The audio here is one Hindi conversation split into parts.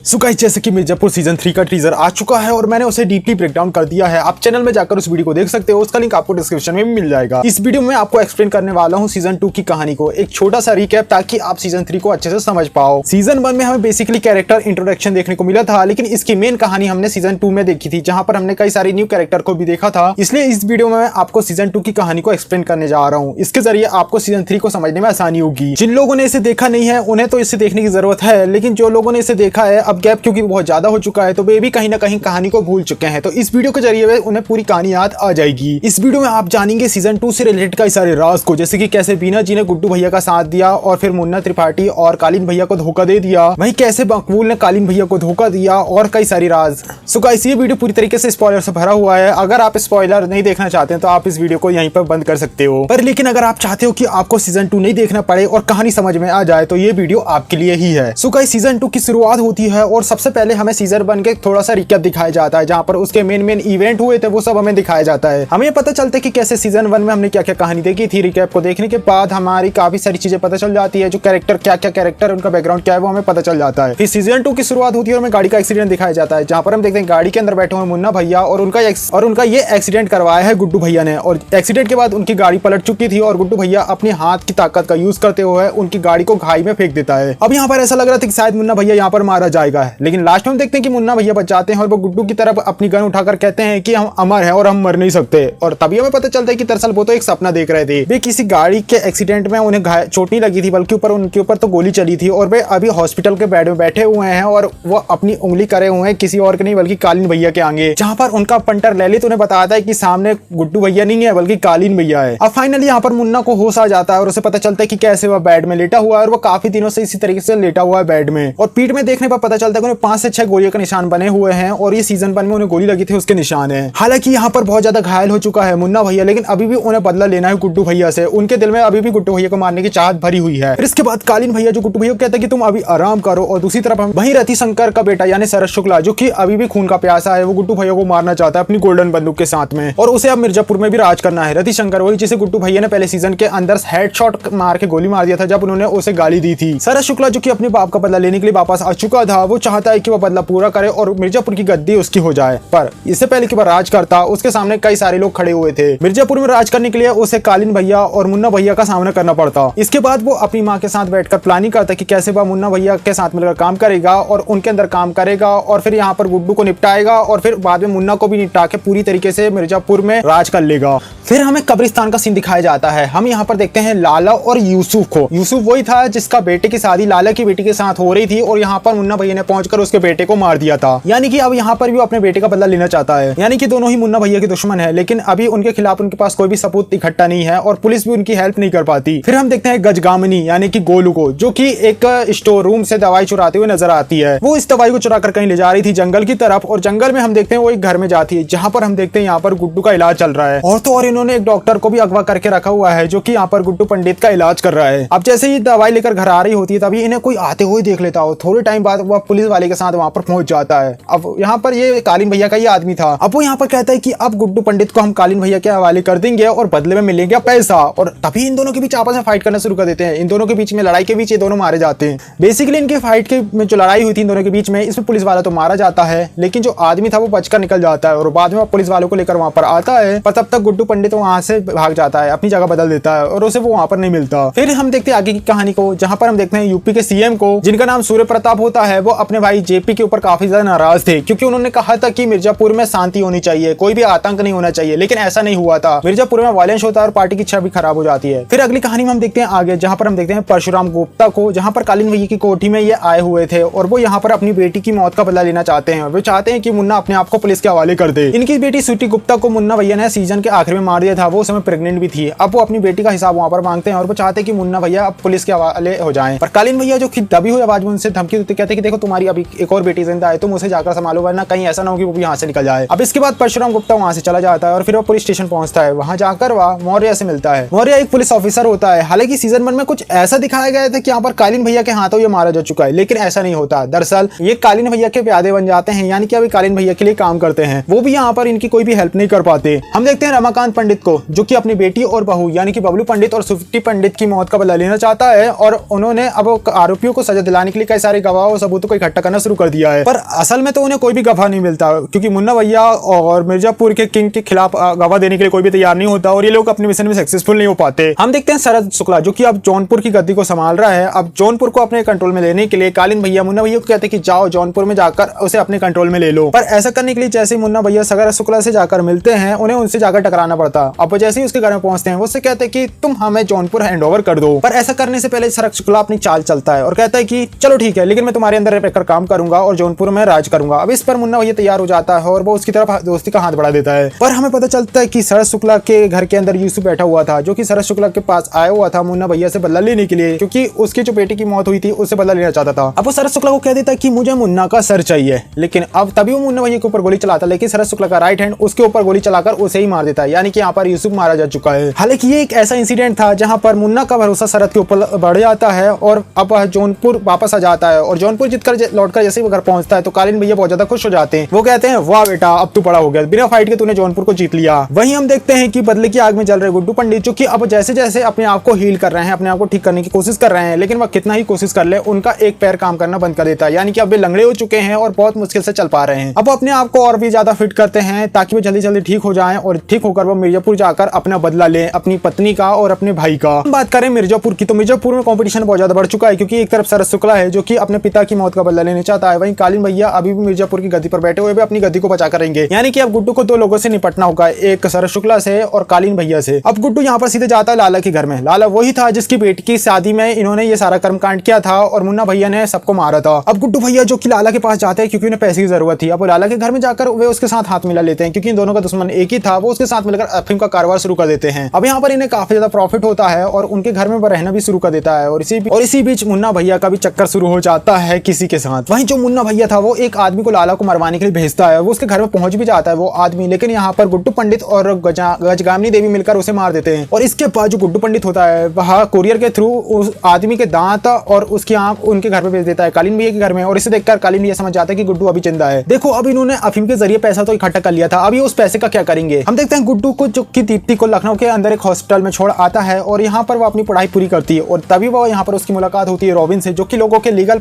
सो गाइस, जैसे कि मिर्जापुर सीजन 3 का टीजर आ चुका है और मैंने उसे डीपली ब्रेक डाउन कर दिया है। आप चैनल में जाकर उस वीडियो को देख सकते हो, उसका लिंक आपको डिस्क्रिप्शन में भी मिल जाएगा। इस वीडियो में आपको एक्सप्लेन करने वाला हूं सीजन 2 की कहानी को, एक छोटा सा रिकैप, ताकि आप सीजन 3 को अच्छे से समझ पाओ। सीजन 1 में हमें बेसिकली कैरेक्टर इंट्रोडक्शन देखने को मिला था, लेकिन इसकी मेन कहानी हमने सीजन 2 में देखी थी, जहां पर हमने कई सारी न्यू कैरेक्टर को भी देखा था। इसलिए इस वीडियो में मैं आपको सीजन 2 की कहानी को एक्सप्लेन करने जा रहा हूँ। इसके जरिए आपको सीजन 3 को समझने में आसानी होगी। जिन लोगों ने इसे देखा नहीं है उन्हें तो इसे देखने की जरूरत है, लेकिन जो लोगों ने इसे देखा है, अब गैप क्योंकि बहुत ज्यादा हो चुका है तो वे भी कहीं ना कहीं कहानी को भूल चुके हैं। तो इस वीडियो के जरिए उन्हें पूरी कहानी याद आ जाएगी। इस वीडियो में आप जानेंगे सीजन 2 से रिलेटेड कई सारे राज को, जैसे कि कैसे बीना जी ने गुड्डू भैया का साथ दिया और फिर मुन्ना त्रिपाठी और कालीन भैया को धोखा दे दिया, वहीं कैसे मकबूल ने कालीन भैया को धोखा दिया, और कई सारी राज। सो गाइस, ये वीडियो पूरी तरीके से स्पॉइलर से भरा हुआ है। अगर आप स्पॉइलर नहीं देखना चाहते हैं तो आप इस वीडियो को यहीं पर बंद कर सकते हो। पर लेकिन अगर आप चाहते हो कि आपको सीजन 2 नहीं देखना पड़े और कहानी समझ में आ जाए तो ये वीडियो आपके लिए ही है। सो गाइस, सीजन 2 की शुरुआत होती है और सबसे पहले हमें सीजन 1 के थोड़ा सा रिकैप दिखाया जाता है, जहां पर उसके मेन इवेंट हुए थे वो सब हमें दिखाया जाता है। हमें पता चलता है कि कैसे सीजन 1 में हमने क्या क्या कहानी देखी थी। रिकैप को देखने के बाद हमारी काफी सारी चीजें पता चल जाती है, जो कैरेक्टर क्या क्या कैरेक्टर, उनका बैकग्राउंड क्या है वो हमें पता चल जाता है। फिर सीजन 2 की शुरुआत होती है और हमें गाड़ी का एक्सीडेंट दिखाया जाता है, जहां पर हम देखते हैं गाड़ी के अंदर बैठे हुए मुन्ना भैया और उनका ये एक्सीडेंट करवाया है गुड्डू भैया ने, और एक्सीडेंट के बाद उनकी गाड़ी पलट चुकी थी और गुड्डू भैया अपने हाथ की ताकत का यूज करते हुए उनकी गाड़ी को खाई में फेंक देता है। अब यहाँ पर ऐसा लग रहा था कि शायद मुन्ना भैया यहाँ पर मारा जाएगा, लेकिन लास्ट में हम देखते हैं कि मुन्ना भैया बच जाते हैं और वो गुड्डू की तरफ अपनी गन उठाकर कहते हैं कि हम अमर हैं और हम मर नहीं सकते। और तभी हमें पता चलता है कि दरअसल वो तो एक सपना देख रहे थे। वे किसी गाड़ी के एक्सीडेंट में उन्हें चोट नहीं लगी थी, बल्कि उनके ऊपर तो गोली चली थी और वे अभी हॉस्पिटल के बेड में बैठे हुए हैं और वो अपनी उंगली करे हुए हैं किसी और के नहीं बल्कि कालीन भैया के आगे, जहां पर उनका पंटर ललित उन्हें बताता है कि सामने गुड्डू भैया नहीं है बल्कि कालीन भैया है। अब फाइनली यहाँ पर मुन्ना को होश आ जाता है और उसे पता चलता है कि कैसे वह बेड में लेटा हुआ है, और वो काफी दिनों से इसी तरीके से लेटा हुआ है बेड में। और पीठ में देखने पर पता चलता है कि उन्हें 5 से 6 गोलियों के निशान बने हुए हैं और ये सीजन 1 में उन्हें गोली लगी थी उसके निशान है। हालांकि यहाँ पर बहुत ज्यादा घायल हो चुका है मुन्ना भैया, लेकिन अभी भी उन्हें बदला लेना है गुड्डू भैया से। उनके दिल में अभी भी गुड्डू भैया को मारने की चाहत भरी हुई है। फिर इसके बाद कालीन भैया जो गुड्डू भैया को कहता है कि तुम अभी आराम करो, और दूसरी तरफ हम वहीं रति शंकर का बेटा यानी शरद शुक्ला, जो कि अभी भी खून का प्यासा है, वो गुड्डू भैया को मारना चाहता है अपनी गोल्डन बंदूक के साथ में, और उसे अब मिर्जापुर में भी राज करना है। रति शंकर वही जिसे गुड्डू भैया ने पहले सीजन के अंदर हेडशॉट मार के गोली मार दिया था जब उन्होंने उसे गाली दी थी। शरद शुक्ला जो कि अपने बाप का बदला लेने के लिए वापस आ चुका था, वो चाहता है कि वह बदला पूरा करे और मिर्जापुर की गद्दी उसकी हो जाए। पर इससे पहले कि वह राज करता, उसके सामने कई सारे लोग खड़े हुए थे। मिर्जापुर में राज करने के लिए उसे कालीन भैया और मुन्ना भैया का सामना करना पड़ता। इसके बाद वो अपनी माँ के साथ बैठकर प्लानिंग करता कि कैसे वह मुन्ना भैया के साथ मिलकर काम करेगा और उनके अंदर काम करेगा, और फिर यहाँ पर गुड्डू को निपटाएगा और फिर बाद में मुन्ना को भी निपटा के पूरी तरीके से मिर्जापुर में राज कर लेगा। फिर हमें कब्रिस्तान का सीन दिखाया जाता है। हम यहाँ पर देखते हैं लाला और यूसुफ को। यूसुफ वही था जिसका बेटे की शादी लाला की बेटी के साथ हो रही थी, और यहाँ पर मुन्ना भैया ने पहुंचकर उसके बेटे को मार दिया था। यानी कि अब यहाँ पर भी अपने बेटे का बदला लेना चाहता है। यानी कि दोनों ही मुन्ना भैया के दुश्मन है, लेकिन अभी उनके खिलाफ उनके पास कोई भी सबूत इकट्ठा नहीं है और पुलिस भी उनकी हेल्प नहीं कर पाती। फिर हम देखते हैं गजगामिनी यानी कि गोलू को, जो कि एक स्टोर रूम से दवाई चुराते हुए नजर आती है। वो इस दवाई को चुरा कर कहीं ले जा रही थी जंगल की तरफ, और जंगल में हम देखते हैं वो एक घर में जाती है, जहां पर हम देखते हैं यहाँ पर गुड्डू का इलाज चल रहा है। और तो और इन्होंने एक डॉक्टर को भी अगवा करके रखा हुआ है, जो कि यहाँ पर गुड्डू पंडित का इलाज कर रहा है। अब जैसे ही दवाई लेकर घर आ रही होती है, तभी इन्हें कोई आते हुए देख लेता हो। थोड़े टाइम बाद वह पुलिस वाले के साथ वहां पर पहुंच जाता है। अब यहाँ पर ये कालीन भैया का ही आदमी था। अब वो यहाँ पर कहता है कि अब गुड्डू पंडित को हम कालीन भैया के हवाले कर देंगे और बदले में मिलेगा पैसा। और तभी इन दोनों के बीच आपस में फाइट करना शुरू कर देते हैं। इन दोनों के बीच में लड़ाई के बीच ये दोनों मारे जाते हैं। बेसिकली इनके फाइट के में जो लड़ाई हुई थी इन दोनों के बीच में, इसमें पुलिस वाला तो मारा जाता है, लेकिन जो आदमी था वो बचकर निकल जाता है, और बाद में पुलिस वालों को लेकर वहां पर आता है। पर तब तक गुड्डू पंडित वहां से भाग जाता है, अपनी जगह बदल देता है और उसे वो वहां पर नहीं मिलता। फिर हम देखते हैं आगे की कहानी को, जहां पर हम देखते हैं यूपी के सीएम को, जिनका नाम सूर्य प्रताप होता है। वो अपने भाई जेपी के ऊपर काफी ज्यादा नाराज थे, क्योंकि उन्होंने कहा था कि मिर्जापुर में शांति होनी चाहिए, कोई भी आतंक नहीं होना चाहिए, लेकिन ऐसा नहीं हुआ था। मिर्जापुर में वायलेंस होता है और पार्टी की छवि खराब हो जाती है। फिर अगली कहानी में हम देखते हैं आगे, जहां पर हम देखते हैं परशुराम गुप्ता को, जहां पर कालीन भैया की कोठी में ये आए हुए थे और वो यहाँ पर अपनी बेटी की मौत का बदला लेना चाहते हैं। वो चाहते हैं कि मुन्ना अपने आप को पुलिस के हवाले कर दे। इनकी बेटी स्वीटी गुप्ता को मुन्ना भैया ने सीजन के आखिर में मार दिया था, वो उस समय प्रेग्नेंट भी थी। अब वो अपनी बेटी का हिसाब वहां पर मांगते हैं और वो चाहते हैं कि मुन्ना भैया अब पुलिस के हवाले हो जाएं। पर कालीन भैया जो दबी हुई आवाज में उनसे धमकी देते, कहते कि देखो तुम्हारी अभी एक और बेटी जिंदा है, तुम उसे जाकर संभालो, वरना कहीं ऐसा ना हो कि वो भी यहाँ से निकल जाए। अब इसके बाद परशुराम गुप्ता वहां से चला जाता है और फिर वो पुलिस स्टेशन पहुंचता है। वहां जाकर वह मौर्य से मिलता है। मौर्य एक पुलिस ऑफिसर होता है। हालांकि सीजन 1 में कुछ ऐसा दिखाया गया था कि यहाँ पर कालीन भैया के हाथों ये मारा जा चुका है, लेकिन ऐसा नहीं होता। दरअसल ये कालीन भैया के प्यादे बन जाते हैं, यानी कि अभी कालीन भैया के लिए काम करते हैं। वो भी यहाँ पर इनकी कोई भी हेल्प नहीं कर पाते। हम देखते हैं रमाकांत पंडित को, जो कि अपनी बेटी और बहू यानी कि बबलू पंडित और स्वीटी पंडित की मौत का बदला लेना चाहता है, और उन्होंने अब आरोपियों को सजा दिलाने के लिए कई सारे गवाह और सबूतों को इकट्ठा करना शुरू कर दिया है। पर असल में तो उन्हें कोई भी गवाह नहीं मिलता, क्योंकि मुन्ना भैया और मिर्जापुर के किंग के खिलाफ गवाह देने के लिए कोई भी तैयार नहीं होता और ये लोग अपने मिशन में सक्सेसफुल नहीं हो पाते। हम देखते हैं शरद शुक्ला जो कि अब जौनपुर की गद्दी को संभाल रहा है। अब जौनपुर को अपने कंट्रोल में लेने के लिए कालीन भैया मुन्ना भैया को कहते हैं कि जाओ जौनपुर में जाकर उसे अपने कंट्रोल में ले लो। पर ऐसा करने के लिए जैसे मुन्ना भैया शरद शुक्ला से जाकर मिलते हैं, उन्हें उनसे जाकर टकराना पड़ता। अब जैसे ही उसके घर में पहुंचते हैं वो उससे कहते हैं कि तुम हमें जौनपुर हैंड ओवर कर दो। पर ऐसा करने से पहले शरद शुक्ला अपनी चाल चलता है और कहता है कि चलो ठीक है, लेकिन मैं तुम्हारे अंदर रहकर काम करूंगा और जौनपुर में राज करूंगा। अब इस पर मुन्ना भैया तैयार हो जाता है और वो उसकी तरफ दोस्ती का हाथ बढ़ा देता है। पर हमें पता चलता है कि शरद शुक्ला के घर के अंदर यूसुफ बैठा हुआ था, जो कि शरद शुक्ला के पास आया हुआ था मुन्ना भैया से बदला लेने के लिए, क्योंकि उसकी जो बेटी की मौत हुई थी उससे बदला लेना चाहता था। अब वो शरद शुक्ला को कह देता है कि मुझे मुन्ना का सर चाहिए, लेकिन अब तभी वो मुन्ना भैया के ऊपर गोली चलाता, लेकिन शरद शुक्ला का राइट हैंड उसके ऊपर गोली चलाकर उसे ही मार देता है, यानी कि यहाँ पर यूसुफ मारा जा चुका है। हालांकि ये एक ऐसा इंसिडेंट था जहां पर मुन्ना का भरोसा शरद के ऊपर बढ़ जाता है और अब जौनपुर वापस आ जाता है और जौनपुर जीतकर लौटकर जैसे ही घर पहुंचता है तो कालीन भैया बहुत ज्यादा खुश हो जाते हैं। वो कहते हैं वाह बेटा अब तू बड़ा हो गया, बिना फाइट के तूने जौनपुर को जीत लिया। वहीं हम देखते हैं कि बदले की आग में जल रहे गुड्डू पंडित, जो कि अब जैसे जैसे अपने आप को हील कर रहे हैं, अपने आप को ठीक करने की कोशिश कर रहे हैं, लेकिन वह कितना ही कोशिश कर ले उनका एक पैर काम करना बंद कर देता है, यानी कि अब वे लंगड़े हो चुके हैं और बहुत मुश्किल से चल पा रहे हैं। अब अपने आप को और भी ज्यादा फिट करते हैं ताकि वो जल्दी जल्दी ठीक हो जाएं और ठीक होकर वो मिर्जापुर जाकर अपना बदला लें, अपनी पत्नी का और अपने भाई का। बात करें मिर्जापुर की, तो मिर्जापुर में कंपटीशन बहुत ज्यादा बढ़ चुका है, क्योंकि एक तरफ शरद शुक्ला है जो कि अपने पिता की मौत का बदला लेना चाहता है, वहीं कालीन भैया अभी भी मिर्जापुर की गद्दी पर बैठे हुए अपनी गद्दी को बचा करेंगे, यानी कि अब गुड्डू को दो लोगों से निपटना होगा, एक शरद शुक्ला से और कालीन भैया से। अब गुड्डू यहाँ पर सीधे जाता है लाला के घर में। लाला वही था जिसकी बेटी की शादी में इन्होंने ये सारा कर्मकांड किया था और मुन्ना भैया ने सबको मारा था। अब गुड्डू भैया जो कि लाला के पास जाते हैं क्योंकि उन्हें पैसे की जरूरत थी। अब लाला के घर में जाकर वे उसके साथ हाथ मिला लेते हैं, क्योंकि इन दोनों का दुश्मन एक ही था। वो उसके साथ मिलकर अफीम का कारोबार शुरू कर देते हैं। अब यहाँ पर इन्हें काफी ज्यादा प्रॉफिट होता है और उनके घर में रहना भी शुरू कर देता है और इसी बीच मुन्ना भैया का भी चक्कर शुरू हो जाता है किसी के साथ। वहीं जो मुन्ना भैया था वो एक आदमी को लाला को मरवाने के लिए भेजता है, वो उसके घर में पहुंच भी जाता है वो आदमी, लेकिन यहाँ पर गुड्डू पंडित और गजगामिनी देवी मिलकर उसे मार देते हैं। और इसके बाद जो गुड्डू पंडित होता है वह कोरियर के थ्रू उस आदमी के दांत और उसकी आंख उनके घर पे भेज देता है कालीन भैया के घर में, और इसे देखकर कालीन भैया समझ जाता है कि गुड्डू अभी जिंदा है। देखो अब इन्होंने अफीम के जरिए पैसा तो इकट्ठा कर लिया था, अभी उस पैसे का क्या करेंगे। हम देखते हैं गुड्डू को जो कि दीप्ति को लखनऊ के अंदर एक हॉस्पिटल में छोड़ आता है और यहाँ पर वो अपनी पढ़ाई पूरी करती है और तभी वो यहाँ पर उसकी मुलाकात होती है रॉबिन से, जो कि लोगों के इलीगल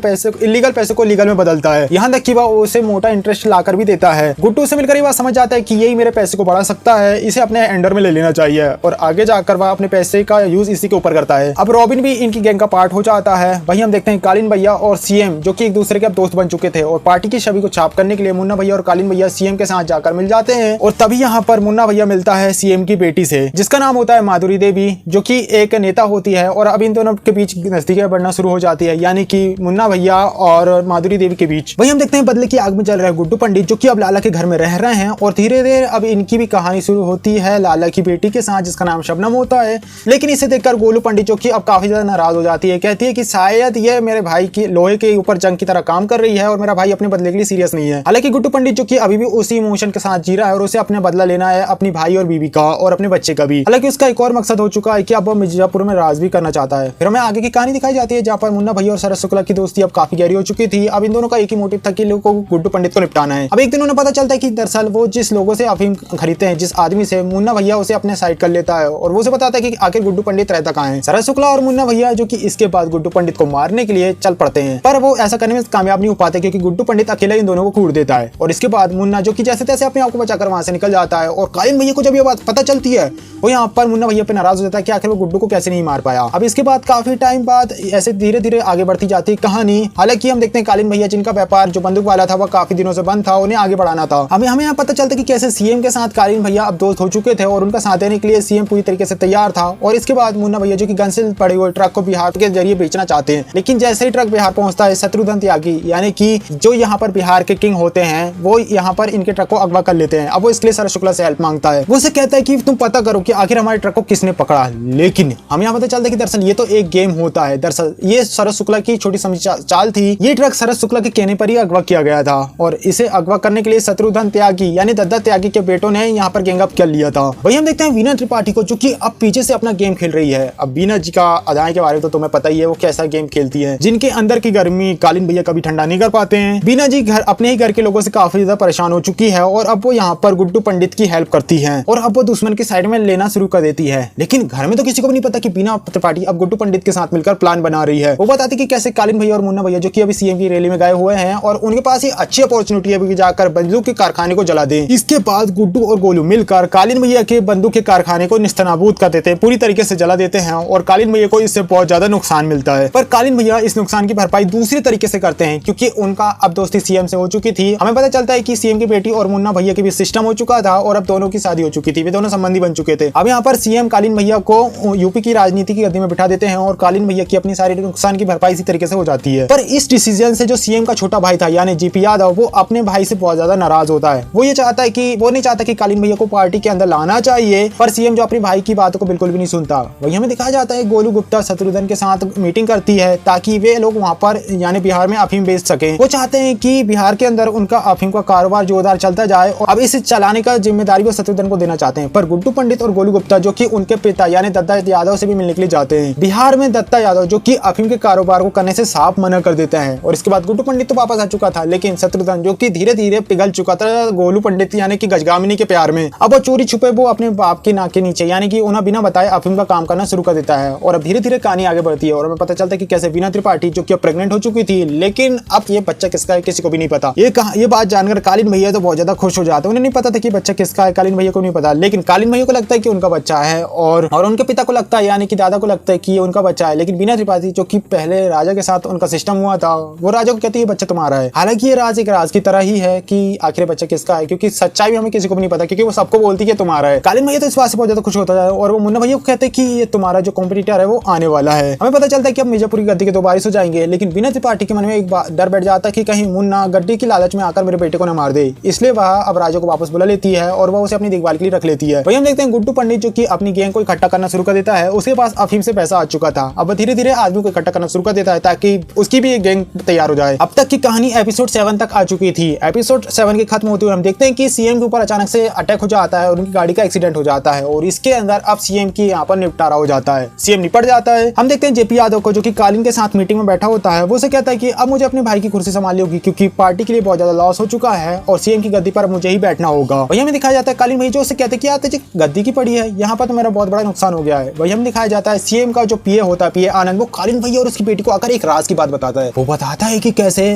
पैसे को लीगल में बदलता है। यहाँ तक कि वह उसे मोटा इंटरेस्ट लाकर भी देता है। गुड्डू से मिलकर वह समझ जाता है कि यही मेरे पैसे को बढ़ा सकता है, इसे अपने अंडर में ले लेना चाहिए और आगे जाकर वह अपने पैसे का यूज इसी के ऊपर करता है। अब रॉबिन भी इनकी गैंग का पार्ट हो जाता है। वहीं हम देखते हैं कालीन भैया और सीएम जो कि एक दूसरे के अब दोस्त बन चुके थे और पार्टी की छवि को छाप करने के लिए मुन्ना भैया और कालीन भैया सीएम के साथ जाकर मिल जाते हैं। और तभी यहाँ पर मुन्ना भैया मिलता है सीएम की बेटी से, जिसका नाम होता है माधुरी देवी, जो कि एक नेता होती है। और अब इन दोनों के बीच नजदीकियां बढ़ना शुरू हो जाती है, यानी कि मुन्ना भैया और माधुरी देवी के बीच। वहीं हम देखते हैं बदले की आग में चल रहा है गुड्डू पंडित, जो कि अब लाला के घर में रह रहे हैं और धीरे धीरे अब इनकी भी कहानी शुरू होती है लाला की बेटी के साथ, जिसका नाम शबनम होता है। लेकिन इसे देखकर गोलू पंडित जो कि अब काफी ज्यादा नाराज हो जाती है, कहती है कि शायद ये मेरे भाई की लोहे के ऊपर जंग की तरह काम कर रही है और मेरा भाई अपने बदले के लिए सीरियस नहीं है। हालांकि गुड्डू पंडित जो कि अभी भी उसी इमोशन के साथ जी रहा है और उसे अपने बदला लेना है अपनी भाई और बीवी का और अपने बच्चे का भी। हालांकि उसका एक और मकसद हो चुका है कि अब वो मिर्जापुर में राज भी करना चाहता है। फिर हमें आगे की कहानी दिखाई जाती है जहाँ पर मुन्ना भैया और शरद शुक्ला की दोस्ती अब काफी गहरी हो चुकी थी। अब इन दोनों का एक ही मोटिव था कि लोगों को गुड्डू पंडित को निपटाना है। अब एक दिन उन्हें पता चलता है कि दरअसल वो जिस लोगों से अफीम खरीदते हैं, जिस आदमी से, मुन्ना भैया उसे अपने साइड कर लेता है और वो उसे बताता है कि आखिर गुड्डू पंडित रहता कहाँ है। शरद शुक्ला और मुन्ना भैया जो कि इसके बाद गुड्डू पंडित को मारने के लिए चल पड़ते हैं, पर वो ऐसा करने में कामयाब नहीं हो पाते क्योंकि गुड्डू पंडित अकेला इन दोनों को कूट देता है। और इसके बाद मुन्ना जो कि जैसे तैसे अपने आप को बचाकर वहां से निकल जाता है और कालीन भैया को जब ये बात पता चलती है वो यहाँ पर मुन्ना भैया पे नाराज हो जाता है कि आखिर वो गुड्डू को कैसे नहीं मार पाया। अब इसके बाद काफी टाइम बाद ऐसे धीरे धीरे आगे बढ़ती जाती कहानी। हालांकि हम देखते हैं कालीन भैया जिनका व्यापार जो बंदूक वाला था वह काफी दिनों से बंद था, उन्हें आगे बढ़ाना था। हमें यहाँ पता चलता कि कैसे सीएम के साथ कालीन भैया अब दोस्त हो चुके थे और उनका साथ देने के लिए सीएम पूरी तरीके से तैयार था। और इसके बाद मुन्ना भैया जो कि गन से पड़े हुए ट्रक को बिहार के जरिए बेचना चाहते हैं, लेकिन जैसे ही ट्रक बिहार पहुंचता है शत्रुघ्न त्यागी यानी कि जो यहाँ पर बिहार के किंग होते हैं वो यहाँ पर इनके ट्रक को अगवा कर लेते हैं। अब वो इसके लिए शरद शुक्ला से हेल्प मांगता है। वो उसे कहता है कि तुम पता करो कि आखिर हमारे ट्रक को किसने पकड़ा। लेकिन हम यहाँ पता चलता है कि दरअसल ये तो एक गेम होता है, दरअसल ये शरद शुक्ला की छोटी समझी चाल थी। ये ट्रक शरद शुक्ला के कहने पर ही अगवा किया गया था और इसे अगवा करने के लिए शत्रुघ्न त्यागी यानी दद्दा त्यागी के बेटों ने यहाँ पर गैंग अप कर लिया था। वही हम देखते हैं वीना त्रिपाठी को जो कि अब पीछे से अपना गेम खेल रही है। अब वीना जी का अदाएं के बारे में तो तुम्हें पता ही है वो कैसा गेम खेलती है, जिनके अंदर की गर्मी कालीन भैया कभी ठंडा नहीं कर पाते हैं। वीना जी घर अपने ही घर के लोगों से काफी ज्यादा परेशान हो चुकी है और अब वो यहाँ पर गुड्डू पंडित की हेल्प करती है और अब वो दुश्मन की साइड में लेना शुरू कर देती है। लेकिन घर में तो किसी को भी नहीं पता कि वीना त्रिपाठी अब गुड्डू पंडित के साथ मिलकर प्लान बना रही है। वो बताती कि कैसे कालीन भैया और मुन्ना भैया जो कि अभी सीएम की रैली में गए हुए हैं और उनके पास ये अच्छी अपॉर्चुनिटी है कि जाकर बंदूक के कारखाने को जला दें। इसके बाद गुड्डू और गोलू मिलकर कालीन भैया के बंदूक के कारखाने को निस्तनाबूद कर देते हैं, पूरी तरीके से जला देते हैं और कालीन भैया को इससे बहुत ज्यादा नुकसान मिलता है। पर कालीन भैया इस नुकसान की भरपाई दूसरी तरीके से करते हैं, क्योंकि उनका अब दोस्ती सीएम से हो चुकी थी। हमें पता चलता है कि सीएम की बेटी और मुन्ना भैया के भी सिस्टम हो चुका था और अब दोनों की शादी हो चुकी थी, वे दोनों संबंधी बन चुके थे। अब यहाँ पर सीएम कालीन भैया को यूपी की राजनीति की गद्दी में बिठा देते हैं और कालीन भैया की अपनी सारी नुकसान की भरपाई इसी तरीके से हो जाती है। पर इस डिसीजन से जो सीएम का छोटा भाई था यानी जेपी यादव, वो अपने भाई से बहुत ज्यादा नाराज होता है। वो ये चाहता है कि वो नहीं चाहता कि कालीन भैया को पार्टी के अंदर लाना चाहिए, पर सीएम जो अपने भाई की बातों को बिल्कुल भी नहीं सुनता। वही हमें दिखाया जाता है गोलू गुप्ता शत्रुघ्न के साथ मीटिंग करती है ताकि वे लोग वहां पर यानी बिहार में अफीम बेच सके। वो चाहते हैं कि बिहार के अंदर उनका अफीम का कारोबार जोरदार चलता जाए और अब इसे चलाने का जिम्मेदारी वो शत्रुघ्न को देना चाहते हैं। पर गुड्डू पंडित और गोलू गुप्ता जो कि उनके पिता यानी दत्ता यादव से भी मिलने के लिए जाते हैं। बिहार में दत्ता यादव जो कि अफीम के कारोबार को करने से साफ मना कर देता है और इसके बाद गुड्डू पंडित तो वापस आ चुका था, लेकिन शत्रुघ्न जो कि धीरे धीरे पिघल चुका था गोलू पंडित यानी कि गजगामिनी के प्यार में, अब वो चोरी छुपे वो अपने बाप के नाक के नीचे यानी कि उन्हें बिना बताए अफीम का काम करना शुरू कर देता है। और अब धीरे धीरे कहानी आगे बढ़ती है और हमें पता चलता है कि कैसे वीना त्रिपाठी जो कि प्रेग्नेंट हो चुकी थी, लेकिन अब ये बच्चा किसका है किसी को भी नहीं पता। ये बात जानकर कालीन भैया तो बहुत ज्यादा खुश हो जाते हैं। उन्हें नहीं पता था कि बच्चा किसका है, कालीन भैया को नहीं पता, लेकिन कालीन भैया को लगता है कि उनका बच्चा है और उनके पिता को लगता है यानी कि दादा को लगता है कि ये उनका बच्चा है। लेकिन वीना त्रिपाठी जो कि पहले राजा के साथ उनका सिस्टम हुआ था, वो राजा को कहती है बच्चा तुम्हारा है। हालांकि ये राज एक राज की तरह ही है कि आखिर बच्चा किसका है, क्योंकि सच्चाई भी हमें किसी को भी नहीं पता, क्योंकि वो सबको बोलती है तुम्हारा है। कालीन भैया तो इस बात से बहुत ज्यादा खुश होता है और वो मुन्ना भैया को कहते हैं कि ये तुम्हारा जो कॉम्पिटिटर है वो आने वाला है। हमें पता चलता है कि अब मिर्जापुर की गद्दी के 2 बारिश हो जाएंगे, लेकिन वीना त्रिपाठी के मन में एक डर बैठ जाता है कि कहीं मुन्ना गड्डी की लालच में आकर मेरे बेटे को न मार दे, इसलिए वह अब राजा को वापस बुला लेती है और वह उसे अपनी देखभाल के लिए रख लेती है। वही हम देखते हैं गुड्डू पंडित जो कि अपनी गैंग को इकट्ठा करना शुरू कर देता है। उसके पास अफीम से पैसा आ चुका था, अब धीरे धीरे आदमी को इकट्ठा करना शुरू कर देता है ताकि उसकी भी एक गैंग तैयार हो जाए। अब तक की कहानी एपिसोड 7 तक आ चुकी थी। एपिसोड 7 के खत्म होते हुए हम देखते हैं कि सीएम के ऊपर अचानक से अटैक हो जाता है और उनकी गाड़ी का एक्सीडेंट हो जाता है और इसके अंदर अब सीएम की यहाँ पर निपटारा हो जाता है। सीएम निपट जाता है। हम देखते हैं जेपी यादव को जो कि कालीन के साथ मीटिंग में बैठा होता है, वो उसे कहता है कि अब मुझे अपने भाई की कुर्सी संभालनी होगी क्योंकि पार्टी के लिए बहुत ज्यादा लॉस हो चुका है और सीएम की गद्दी पर मुझे ही बैठना होगा। वही हमें दिखाया जाता है कालीन भाई जो उसे कहते हैं कि यार तुझे गद्दी की पड़ी है, यहाँ पर तो मेरा बहुत बड़ा नुकसान हो गया है। वही हमें दिखाया जाता है सीएम का जो पीए होता है, पीए आनंद, वो कालीन भैया और उसकी बेटी को आकर एक राज की बात बताता है। वो बताता है कि कैसे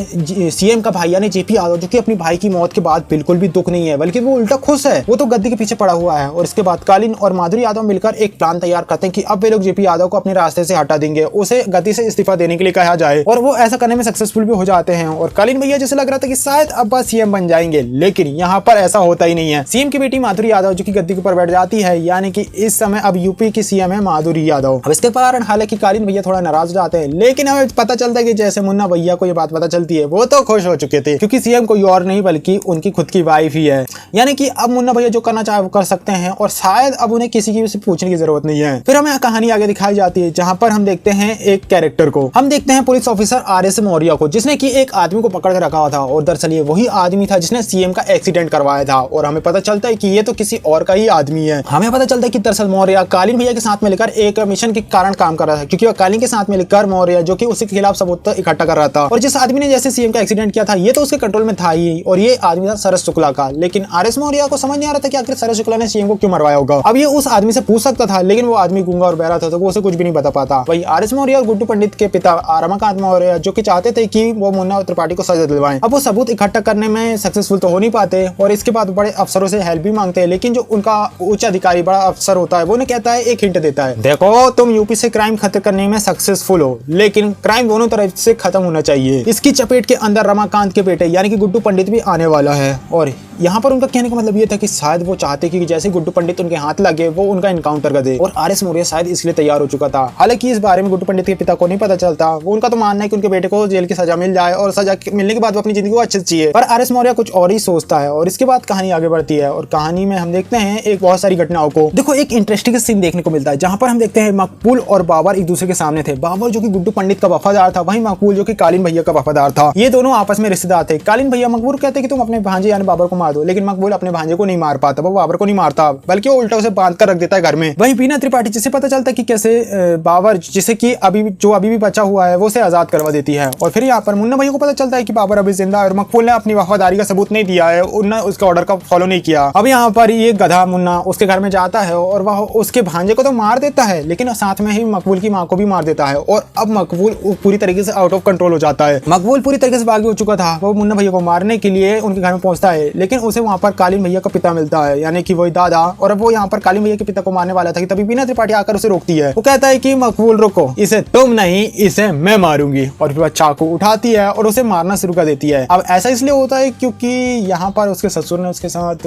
सीएम का भाई यानी जेपी यादव जो कि अपनी भाई की मौत के बाद बिल्कुल भी दुख नहीं है, बल्कि वो उल्टा खुश है, वो तो गद्दी के पीछे पड़ा हुआ है। और इसके बाद कालीन और माधुरी यादव मिलकर एक प्लान तैयार करते हैं कि अब वे लोग जेपी यादव को अपने रास्ते से हटा देंगे, उसे गद्दी से इस्तीफा देने के लिए कहा जाए और वो ऐसा करने में सक्सेसफुल भी हो जाते हैं। और कालीन भैया जैसे लग रहा था कि शायद अब बस सीएम बन जाएंगे, लेकिन यहाँ पर ऐसा होता ही नहीं है। सीएम की बेटी माधुरी यादव जो कि गद्दी के ऊपर बैठ जाती है, यानी कि इस समय अब यूपी की सीएम है माधुरी यादव। अब इसके कारण हालांकि कालीन भैया थोड़ा नाराज हो जाते हैं, लेकिन हमें पता चलता है कि जैसे मुन्ना भैया को ये बात पता चलती है वो तो खुश हो चुके थे, क्योंकि सीएम कोई और नहीं बल्कि उनकी खुद की वाइफ ही है। यानी कि अब मुन्ना भैया जो करना चाहे वो कर सकते हैं और शायद अब उन्हें किसी की से पूछने की जरूरत नहीं है। फिर हमें कहानी आगे दिखाई जाती है जहां पर हम देखते हैं एक कैरेक्टर को, हम देखते हैं पुलिस ऑफिसर RS मौर्य को, जिसने कि एक आदमी को पकड़ के रखा हुआ था और दरअसल ये वही आदमी था जिसने सीएम का एक्सीडेंट करवाया था। और हमें पता चलता है कि ये तो किसी और का ही आदमी है। हमें पता चलता है कि दरअसल मौर्य कालीन भैया के साथ मिलकर एक मिशन के कारण काम कर रहा था, क्योंकि वह कालीन के साथ मिलकर मौर्य जो कि उसके खिलाफ सबूत इकट्ठा कर रहा था। और जिस आदमी ने जैसे सीएम का एक्सीडेंट किया था ये तो उसके कंट्रोल में था ही, और ये आदमी था शरद शुक्ला का। लेकिन RS मौर्य को समझ नहीं आ रहा था कि आखिर शरद शुक्ला ने सीएम को क्यों मरवाया होगा। अब ये उस आदमी से पूछ सकता था, लेकिन वो आदमी गूंगा और बहरा था तो वो उसे कुछ भी नहीं बता पाता। वही RS मौर्य और गुड्डू पंडित के पिता रमाकांत मौर्य जो कि चाहते थे कि वो मुन्ना त्रिपाठी को सजा दिलवाएं, अब वो सबूत इकट्ठा करने में सक्सेसफुल तो हो नहीं पाते और इसके बाद बड़े अफसरों से हेल्प भी मांगते हैं। लेकिन जो उनका उच्च अधिकारी बड़ा अफसर होता है वो उन्हें कहता है, एक हिंट देता है, देखो तुम यूपी से क्राइम खत्म करने में सक्सेसफुल हो, लेकिन क्राइम दोनों तरफ से खत्म होना चाहिए। इसकी चपेट के अंदर रमाकांत के बेटे यानी कि गुड्डू पंडित भी आने वाला है। और यहाँ पर उनका कहने का मतलब ये था कि शायद वो चाहते कि जैसे गुड्डू पंडित उनके हाथ लगे वो उनका इनकाउंटर कर दे, और RS मौर्य शायद इसलिए तैयार हो चुका था। हालांकि इस बारे में गुड्डू पंडित के पिता को नहीं पता चलता। वो उनका तो मानना है कि उनके बेटे को जेल की सजा मिल जाए और सजा मिलने के बाद वो अपनी जिंदगी को अच्छे से जिए, पर RS मौर्य कुछ और ही सोचता है। और इसके बाद कहानी आगे बढ़ती है और कहानी में हम देखते हैं एक बहुत सारी घटनाओं को। देखो एक इंटरेस्टिंग सीन देखने को मिलता है जहां पर हम देखते हैं मकबूल और बाबर एक दूसरे के सामने थे। बाबर जो कि गुड्डू पंडित का वफादार था, वहीं मकबूल जो कि कालीन भैया का वफादार था। ये दोनों आपस में रिश्तेदार थे। कालीन भैया मकबूल कहते कि तुम अपने भांजे यानी बाबर को मार दो, लेकिन मकबूल अपने भांजे को नहीं मार पाता, वो बाबर को नहीं मारता, बल्कि वो उल्टा उसे बांध कर रख देता है घर में। वहीं बीना त्रिपाठी जिसे पता चलता है कि कैसे बाबर जिसे कि अभी भी बचा हुआ है वो उसे आजाद करवा देती है। और फिर यहाँ पर मुन्ना भैया को पता चलता है कि बाबर अभी जिंदा है और मकबूल ने अपनी वफादारी का सबूत नहीं दिया है, उन्होंने उसके ऑर्डर का फॉलो नहीं किया। अब यहाँ पर ये गधा मुन्ना उसके घर में जाता है और वह उसके भांजे को तो मार देता है, लेकिन साथ में ही मकबूल की माँ को भी मार देता है। और अब मकबूल पूरी तरीके से आउट ऑफ कंट्रोल हो जाता है। मकबूल पूरी तरीके से बागी हो चुका था, वो मुन्ना भैया को मारने के लिए उनके घर में पहुंचता है, लेकिन उसे वहां पर कालीन भैया का पिता मिलता है, यानी कि वही दादा। और अब वो यहाँ पर कालीन भैया के पिता को मारने वाला था कि तभी बीना त्रिपाठी आकर उसे रोकती है। वो कहता है कि मकबूल रुको, इसे तुम नहीं इसे मैं मारूंगी। और फिर वह चाकू उठाती है और उसे मारना शुरू कर देती है। अब ऐसा इसलिए होता है क्योंकि यहाँ पर उसके ससुर ने उसके साथ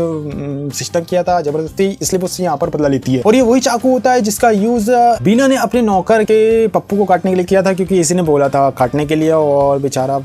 सिस्टम किया था जबरदस्ती, इसलिए उससे यहाँ पर बदला लेती है। और ये वही चाकू होता है जिसका यूज बीना ने अपने नौकर के पप्पू को काटने के लिए किया था, क्योंकि इसी ने बोला था काटने के लिए, और बेचारा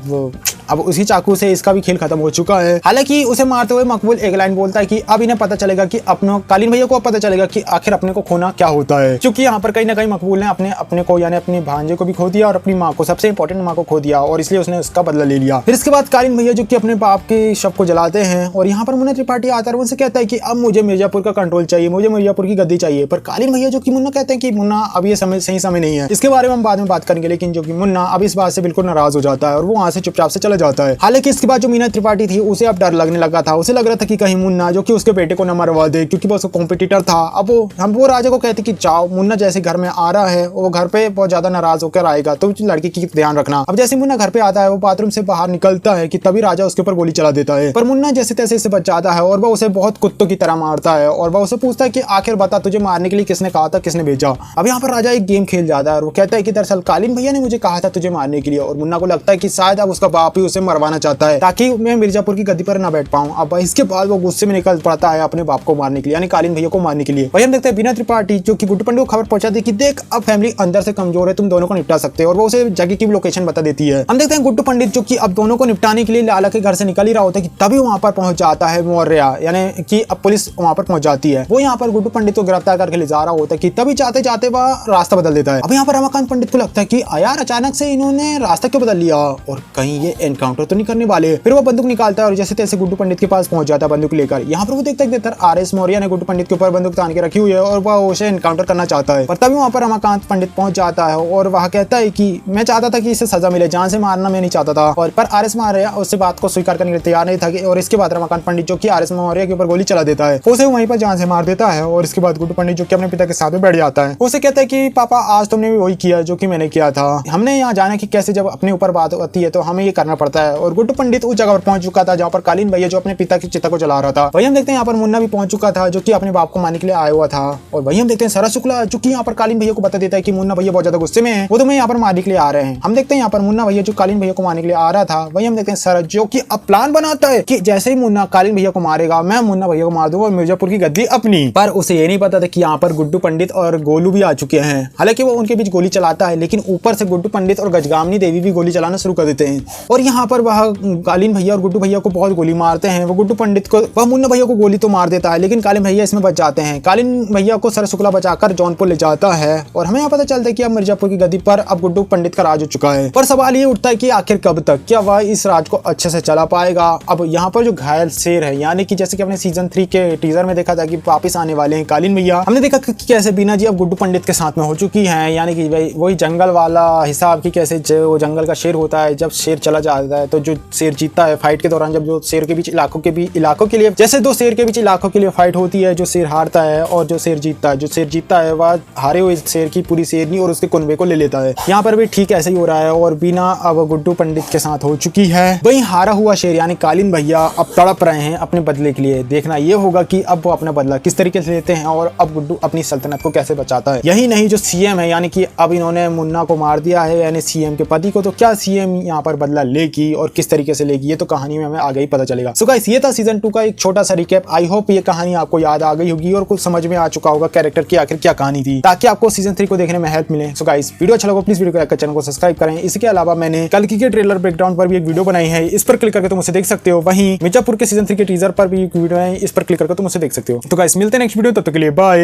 अब उसी चाकू से इसका भी खेल खत्म हो चुका है। हालांकि उसे मारते हुए मकबूल एक लाइन बोलता है कि अब इन्हें पता चलेगा कि अपनों कालीन भैया को पता चलेगा कि आखिर अपने को खोना क्या होता है, क्योंकि यहाँ पर कहीं ना कहीं मकबूल ने अपने को यानी अपनी भांजे को भी खो दिया और अपनी माँ को, सबसे इंपॉर्टेंट माँ को खो दिया, और इसलिए उसने उसका बदला ले लिया। फिर इसके बाद कालीन भैया जो कि अपने बाप के शव को जलाते हैं, और यहाँ पर मुन्ना त्रिपाठी आता है, उनसे कहता है कि अब मुझे मिर्जापुर का कंट्रोल चाहिए, मुझे मिर्जापुर की गद्दी चाहिए। पर कालीन भैया जो कि मुन्ना कहते हैं कि मुन्ना अब ये सही समय नहीं है, इसके बारे में हम बाद में बात करेंगे। लेकिन जो कि मुन्ना अब इस बात से बिल्कुल नाराज हो जाता है और वो वहां से चुपचाप से चला जाता है। हालांकि इसके बाद जो मीना त्रिपाठी थी उसे अब डर लगने लगा था, उसे लग रहा था कि कहीं मुन्ना जो कि उसके बेटे को न मरवा दे, क्योंकि वो उसका कॉम्पिटिटर था। अब वो राजा को कहते कि जाओ, मुन्ना जैसे घर में आ रहा है वो घर पे बहुत ज्यादा नाराज होकर आएगा, तो लड़की की ध्यान रखना। अब जैसे मुन्ना घर पे आता है, वो बाथरूम से बाहर निकलता है कि तभी राजा उसके ऊपर गोली चला देता है। पर मुन्ना जैसे तैसे इससे बच जाता है और वह उसे बहुत कुत्तों की तरह मारता है, और वह उसे पूछता है कि आखिर बता तुझे मारने के लिए किसने कहा था, किसने भेजा। अब यहाँ पर राजा एक गेम खेल जाता है और वो कहता है कि दरअसल कालीन भैया ने मुझे कहा था तुझे मारने के लिए। और मुन्ना को लगता है कि शायद अब उसका बाप ही उसे मरवाना चाहता है ताकि मैं मिर्जापुर की गद्दी पर ना बैठ पाऊं। अब इसके बाद वो गुस्से में निकल पड़ता है अपने बाप को मारने के लिए, यानी कालीन भैया को मारने के लिए। वही हम देखते हैं बीना त्रिपाठी जो कि गुड्डू पंडित को खबर पहुंचाती है कि देख अब फैमिली अंदर से कमजोर है, तुम दोनों को निपटा सकते हो, और वो उसे जगह की भी लोकेशन बता देती है। हम देखते हैं गुड्डू पंडित जो कि अब दोनों को निपटाने के लिए लाला के घर से निकल ही रहा होता है कि तभी वहां पर पहुंच जाता है मौर्य, यानी कि अब पुलिस वहां पर पहुंच जाती है। वो यहाँ पर गुड्डू पंडित को गिरफ्तार करके ले जा रहा होता है कि तभी जाते जाते वह रास्ता बदल देता है। अब यहाँ पर रमाकांत पंडित को लगता है कि यार अचानक से इन्होंने रास्ता क्यों बदल लिया, और कहीं ये एनकाउंटर तो नहीं करने वाले। फिर वो बंदूक निकालता है और जैसे तैसे गुड्डू पंडित के पास पहुंच जाता है बंदूक लेकर। यहाँ पर वो देखता है आरएस मौर्य ने गुड्डू पंडित के ऊपर बंदूक तान के रखी हुई है और वह उसे एनकाउंटर करना चाहता है। पर तभी वहां पर रमाकांत पंडित पहुंच जाता है और वह कहता है कि मैं चाहता था कि इसे सजा मिले, जान से मारना मैं नहीं चाहता था। और पर आरएस मौर्य उससे बात को स्वीकार करने के लिए तैयार नहीं था। और इसके बाद रमाकांत पंडित जो कि आरएस मौर्य के ऊपर गोली चला देता है, उसे वहीं पर जान से मार देता है। और इसके बाद गुड्डू पंडित जो कि अपने पिता के साथ में बैठ जाता है, उसे कहता है कि पापा आज तुमने भी वही किया जो कि मैंने किया था। हमने यहाँ जाना कि कैसे जब अपने ऊपर बात होती है तो हमें ये करना पड़ता है। और गुड्डू पंडित उस जगह पर पहुंच चुका था जहाँ पर कालीन भैया जो अपने पिता की चिता को जला रहा था। वही हम देखते हैं यहाँ पर मुन्ना भी पहुंच चुका था जो कि अपने बाप को मारने के लिए आया हुआ था। और वही हम देखते हैं शरद शुक्ला जो कि यहाँ पर कालीन भैया को बता देता है कि मुन्ना भैया बहुत ज्यादा गुस्से में है, वो तुम्हें यहाँ पर मारने के लिए आ रहे हैं। हम देखते हैं यहाँ पर मुन्ना भैया जो कालीन भैया को मारने के लिए आ रहा था। वही हम देखते हैं शरद जो कि अब प्लान बनाता है कि जैसे ही मुन्ना कालीन भैया को मारेगा मैं मुन्ना भैया को मार दूंगा और मिर्जापुर की गद्दी अपनी। पर उसे ये नहीं पता था कि यहाँ पर गुड्डू पंडित और गोलू भी आ चुके हैं। हालांकि वो उनके बीच गोली चलाता है, लेकिन ऊपर से गुड्डू पंडित और गजगामिनी देवी भी गोली चलाना शुरू कर देते हैं। और यहाँ पर वह कालीन भैया और गुड्डू भैया को बहुत गोली मारते हैं। वो गुड्डू पंडित को, वह मुन्ना भैया को गोली तो मार देता है, लेकिन कालीन भैया इसमें बच जाते हैं। कालीन भैया को शरद शुक्ला बचाकर जौनपुर ले जाता है और हमें यहाँ पता चलता है कि अब मिर्जापुर की गद्दी पर अब गुड्डू पंडित का राज हो चुका है। पर सवाल ये उठता है कि आखिर कब तक, क्या वह इस राज को अच्छे से चला पाएगा। अब यहाँ पर जो घायल शेर है, यानी कि जैसे कि हमने सीजन 3 के टीजर में देखा था कि वापस आने वाले हैं कालीन भैया, हमने देखा कि कैसे बीना जी अब गुड्डू पंडित के साथ में हो चुकी हैं। यानी कि वही जंगल वाला हिसाब की कैसे जो जंगल का शेर होता है, जब शेर चला जाता है तो जो शेर जीतता है फाइट के दौरान, जब जो शेर के बीच इलाकों के लिए जैसे दो शेर के बीच इलाकों के लिए फाइट होती है, जो शेर हारता है और जो शेर जीतता है, जो शेर जीतता है वह हारे हुए शेर की पूरी शेरनी और उसके कुनबे को ले लेता है। यहाँ पर भी ठीक ऐसे ही हो रहा है और बीना अब गुड्डू पंडित के साथ हो चुकी है। वही हारा हुआ शेर यानी कालीन भैया अब तड़प रहे हैं अपने बदले के लिए। देखना ये होगा कि अब वो अपना बदला किस तरीके से लेते हैं और अब गुड्डू अपनी सल्तनत को कैसे बचाता है। यही नहीं, जो सीएम है यानी कि अब इन्होंने मुन्ना को मार दिया है यानी सीएम के पति को, तो क्या सीएम यहाँ पर बदला लेगी और किस तरीके से लेगी, ये तो कहानी में हमें आगे ही पता चलेगा। सो गाइस, ये था सीजन 2 का एक छोटा सा रिकैप। आई होप ये कहानी आपको याद आ गई होगी और कुछ समझ में आ चुका होगा कैरेक्टर की आखिर क्या कहानी थी, ताकि आपको सीजन 3 को देखने में हेल्प मिले। सो गाइस, वीडियो अच्छा लगा प्लीज वीडियो को लाइक कर चैनल को सब्सक्राइब करें। इसके अलावा मैंने कल की ट्रेलर ब्रेकडाउन पर भी एक वीडियो बनाई है, इस पर क्लिक करके तुम उसे देख सकते हो। वहीं मिर्जापुर के सीजन 3 के टीजर पर भी एक वीडियो है, इस पर क्लिक करके तुम उसे देख सकते हो। तो गाइस, मिलते हैं नेक्स्ट वीडियो, तब तक के लिए बाय।